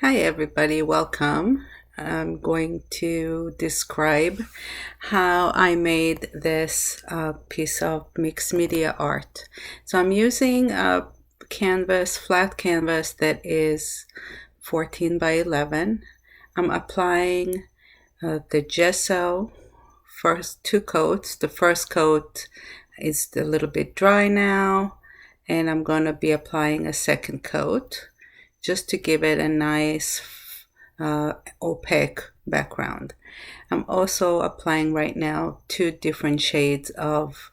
Hi everybody, welcome. I'm going to describe how I made this piece of mixed media art. So I'm using a canvas, flat canvas that is 14 by 11. I'm applying the gesso, first two coats. The first coat is a little bit dry now, and I'm going to be applying a second coat just to give it a nice opaque background. I'm also applying right now two different shades of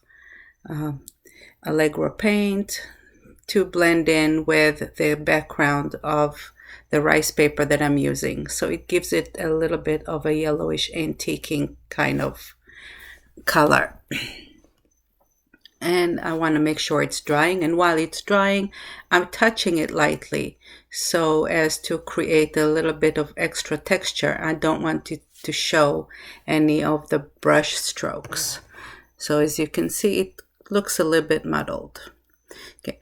Allegro paint to blend in with the background of the rice paper that I'm using. So it gives it a little bit of a yellowish antiquing kind of color. And I want to make sure it's drying, and while it's drying I'm touching it lightly so as to create a little bit of extra texture. I don't want it to show any of the brush strokes. So as you can see, it looks a little bit muddled. Okay.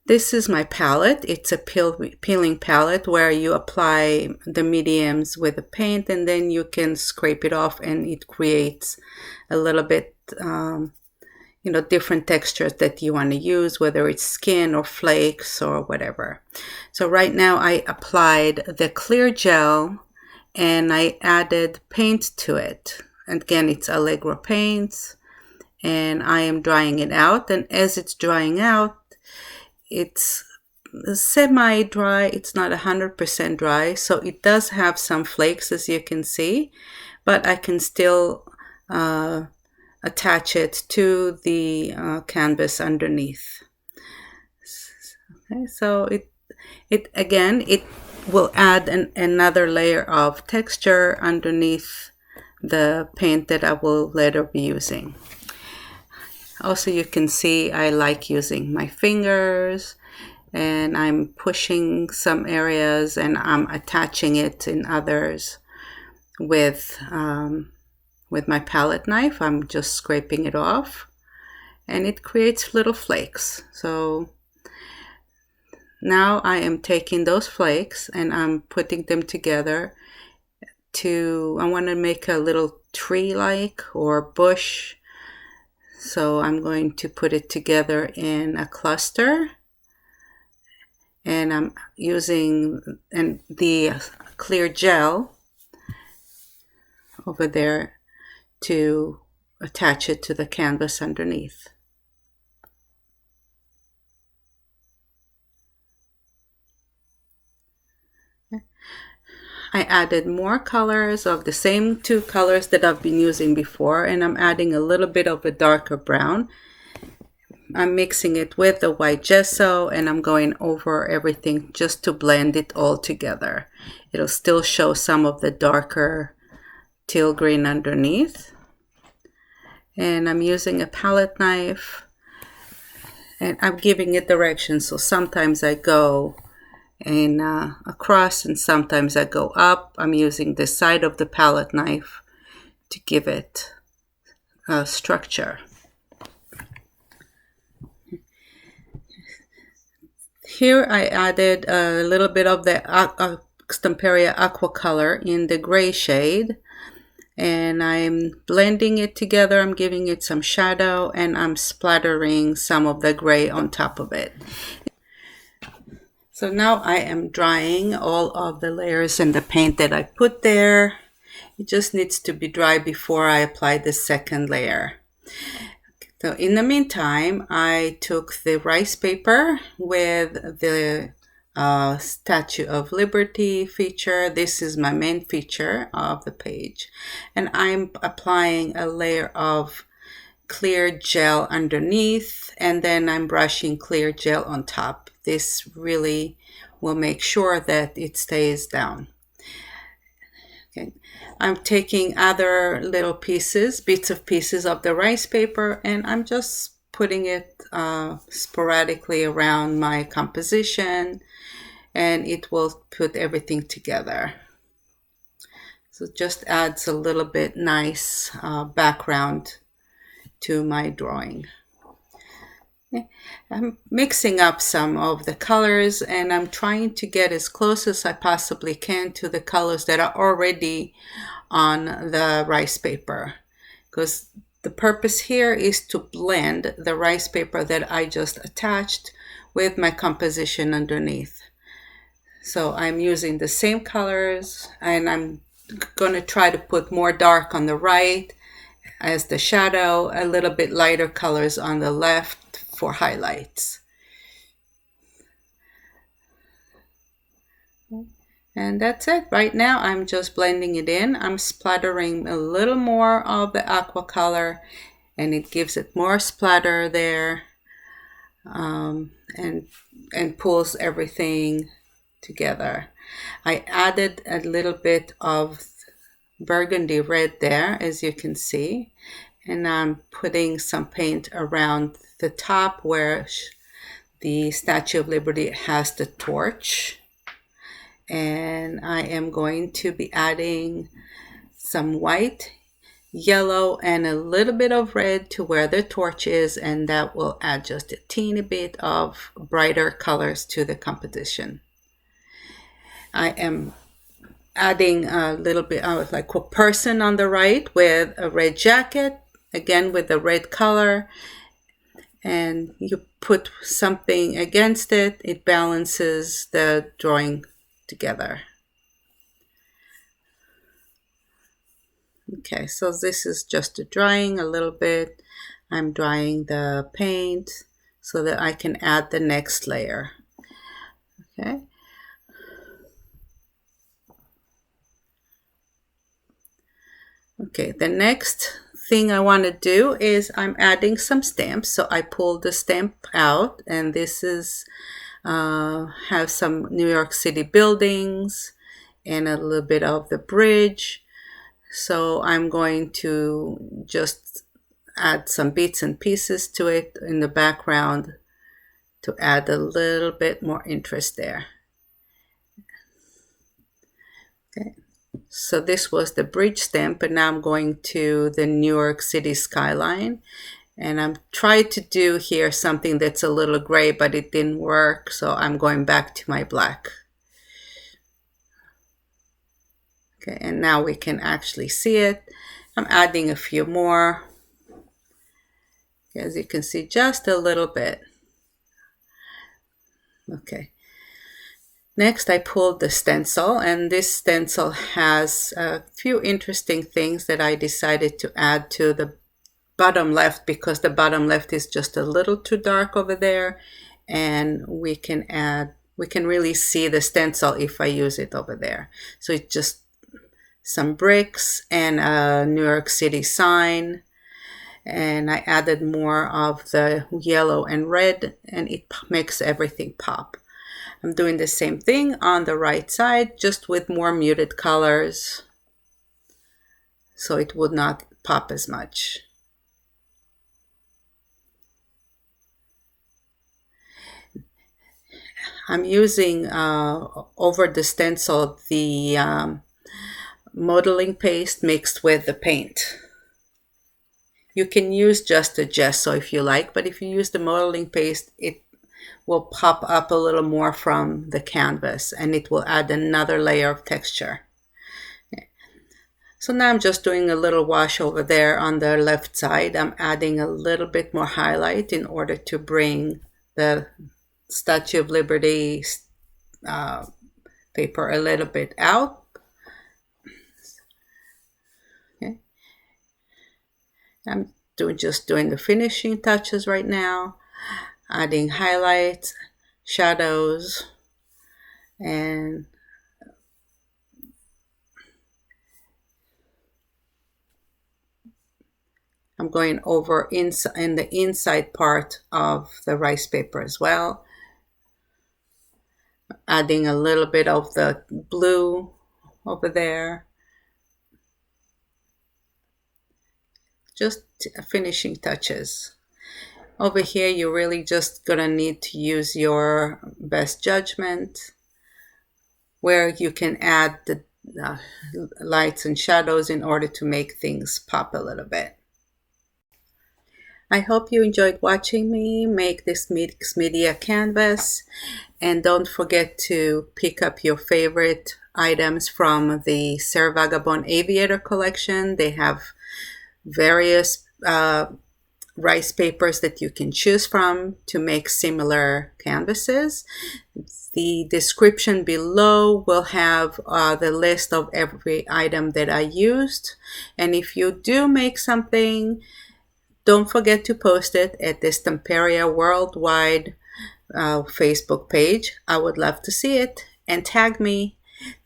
This is my palette. It's a peeling palette where you apply the mediums with the paint and then you can scrape it off, and it creates a little bit different textures that you want to use, whether it's skin or flakes or whatever. So right now I applied the clear gel and I added paint to it. And again, it's Allegro Paints, and I am drying it out. And as it's drying out, it's semi-dry. It's not 100% dry, so it does have some flakes, as you can see, but I can still attach it to the canvas underneath. Okay, so it again, it will add another layer of texture underneath the paint that I will later be using. Also, you can see I like using my fingers, and I'm pushing some areas and I'm attaching it in others with my palette knife. I'm just scraping it off and it creates little flakes. So now I am taking those flakes and I'm putting them together I want to make a little tree-like or bush. So I'm going to put it together in a cluster, and I'm using the clear gel over there to attach it to the canvas underneath. I added more colors of the same two colors that I've been using before, and I'm adding a little bit of a darker brown. I'm mixing it with the white gesso and I'm going over everything just to blend it all together. It'll still show some of the darker teal green underneath. And I'm using a palette knife and I'm giving it direction. So sometimes I go in across and sometimes I go up. I'm using the side of the palette knife to give it structure. Here I added a little bit of the Stamperia aqua color in the gray shade, and I'm blending it together. I'm giving it some shadow and I'm splattering some of the gray on top of it. So now I am drying all of the layers in the paint that I put there. It just needs to be dry before I apply the second layer. So in the meantime, I took the rice paper with the Statue of Liberty feature. This is my main feature of the page. And I'm applying a layer of clear gel underneath, and then I'm brushing clear gel on top. This really will make sure that it stays down. Okay. I'm taking other little pieces, bits of pieces of the rice paper, and I'm just putting it sporadically around my composition, and it will put everything together. So it just adds a little bit nice background to my drawing. I'm mixing up some of the colors, and I'm trying to get as close as I possibly can to the colors that are already on the rice paper, because the purpose here is to blend the rice paper that I just attached with my composition underneath. So I'm using the same colors, and I'm going to try to put more dark on the right as the shadow, a little bit lighter colors on the left for highlights. And that's it. Right now I'm just blending it in. I'm splattering a little more of the aqua color, and it gives it more splatter there, and pulls everything together. I added a little bit of burgundy red there, as you can see, and I'm putting some paint around the top where the Statue of Liberty has the torch. And I am going to be adding some white, yellow, and a little bit of red to where the torch is, and that will add just a teeny bit of brighter colors to the composition. I am adding a little bit of like a person on the right with a red jacket, again with the red color, and you put something against it, it balances the drawing together. Okay, so this is just drying a little bit. I'm drying the paint so that I can add the next layer. Okay. Okay, the next thing I want to do is I'm adding some stamps. So I pulled the stamp out, and this is have some New York City buildings and a little bit of the bridge. So I'm going to just add some bits and pieces to it in the background to add a little bit more interest there. Okay, so this was the bridge stamp, and now I'm going to the New York City skyline. And I'm trying to do here something that's a little gray, but it didn't work, so I'm going back to my black. Okay, and now we can actually see it. I'm adding a few more. As you can see, just a little bit. Okay. Next, I pulled the stencil, and this stencil has a few interesting things that I decided to add to the bottom left, because the bottom left is just a little too dark over there, and we can really see the stencil if I use it over there. So it's just some bricks and a New York City sign, and I added more of the yellow and red, and it makes everything pop. I'm doing the same thing on the right side, just with more muted colors, so it would not pop as much. I'm using over the stencil the modeling paste mixed with the paint. You can use just the gesso if you like, but if you use the modeling paste, it will pop up a little more from the canvas, and it will add another layer of texture. So now I'm just doing a little wash over there on the left side. I'm adding a little bit more highlight in order to bring the Statue of Liberty paper a little bit out. Okay. I'm just doing the finishing touches right now, adding highlights, shadows, and I'm going over in the inside part of the rice paper as well, adding a little bit of the blue over there. Just finishing touches. Over here, you're really just gonna need to use your best judgment, where you can add the lights and shadows in order to make things pop a little bit. I hope you enjoyed watching me make this mixed media canvas, and don't forget to pick up your favorite items from the Sir Vagabond Aviator collection. They have various rice papers that you can choose from to make similar canvases. The description below will have the list of every item that I used. And if you do make something, don't forget to post it at the Stamperia Worldwide Facebook page. I would love to see it, and tag me.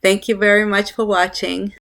Thank you very much for watching.